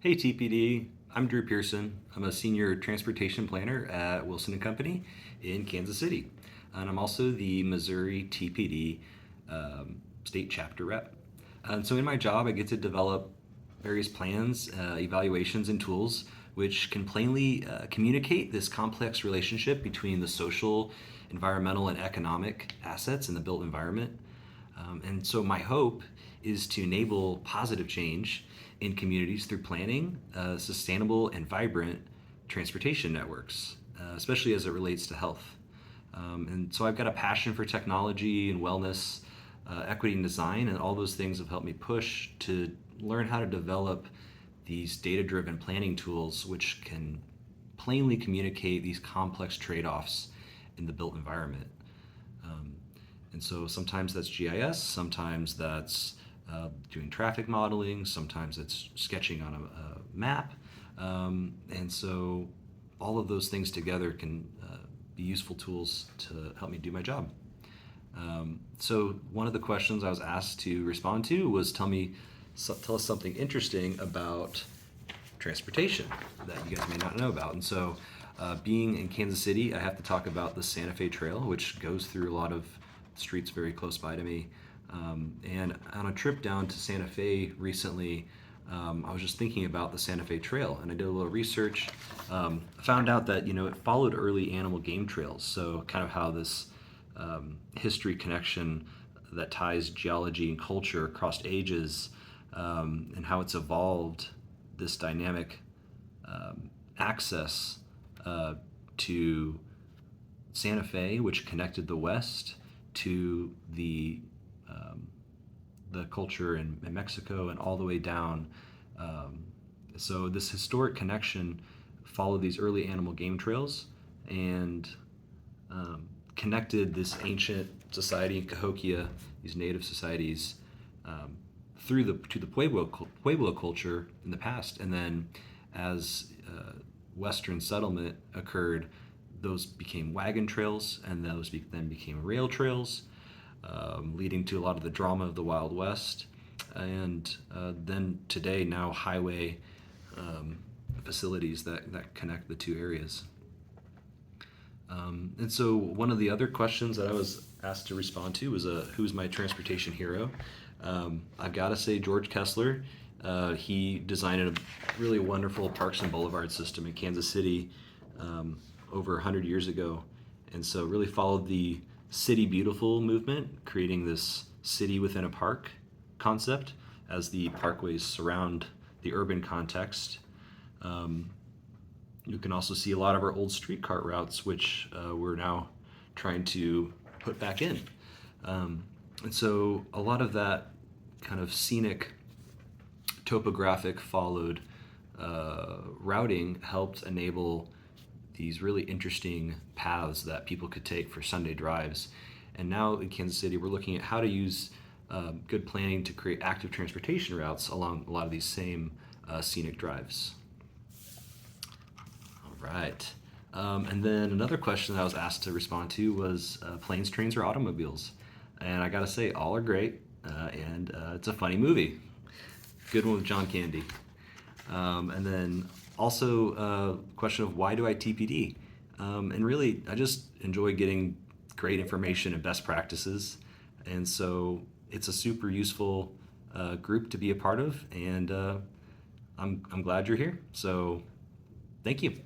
Hey TPD, I'm Drew Pearson. I'm a senior transportation planner at Wilson and Company in Kansas City. And I'm also the Missouri TPD state chapter rep. And so in my job, I get to develop various plans, evaluations, and tools which can plainly communicate this complex relationship between the social, environmental, and economic assets in the built environment. And so my hope is to enable positive change in communities through planning sustainable and vibrant transportation networks, especially as it relates to health. And so I've got a passion for technology and wellness, equity and design, and all those things have helped me push to learn how to develop these data-driven planning tools which can plainly communicate these complex trade-offs in the built environment. And so sometimes that's GIS, sometimes that's doing traffic modeling, sometimes it's sketching on a map. And so all of those things together can be useful tools to help me do my job. So one of the questions I was asked to respond to was tell us something interesting about transportation that you guys may not know about. And so being in Kansas City, I have to talk about the Santa Fe Trail, which goes through a lot of streets very close by to me. And on a trip down to Santa Fe recently, I was just thinking about the Santa Fe Trail, and I did a little research. Found out that it followed early animal game trails, so kind of how this history connection that ties geology and culture across ages, and how it's evolved this dynamic access to Santa Fe, which connected the West to the culture in Mexico and all the way down. So this historic connection followed these early animal game trails and connected this ancient society in Cahokia, these native societies, to the Pueblo culture in the past. And then as Western settlement occurred, those became wagon trails, and those then became rail trails, leading to a lot of the drama of the Wild West, and then today now highway facilities that connect the two areas. And so one of the other questions that I was asked to respond to was who's my transportation hero? I've got to say George Kessler. He designed a really wonderful parks and boulevard system in Kansas City over 100 years ago, and so really followed the City Beautiful movement, creating this city within a park concept as the parkways surround the urban context. You can also see a lot of our old streetcar routes, which we're now trying to put back in. And so a lot of that kind of scenic, topographic followed routing helped enable these really interesting paths that people could take for Sunday drives. And now in Kansas City, we're looking at how to use good planning to create active transportation routes along a lot of these same scenic drives. All right. And then another question that I was asked to respond to was planes, trains, or automobiles. And I gotta say, all are great, and it's a funny movie. Good one with John Candy. And then also question of why do I TPD? And really, I just enjoy getting great information and best practices. And so it's a super useful group to be a part of, and I'm glad you're here. So thank you.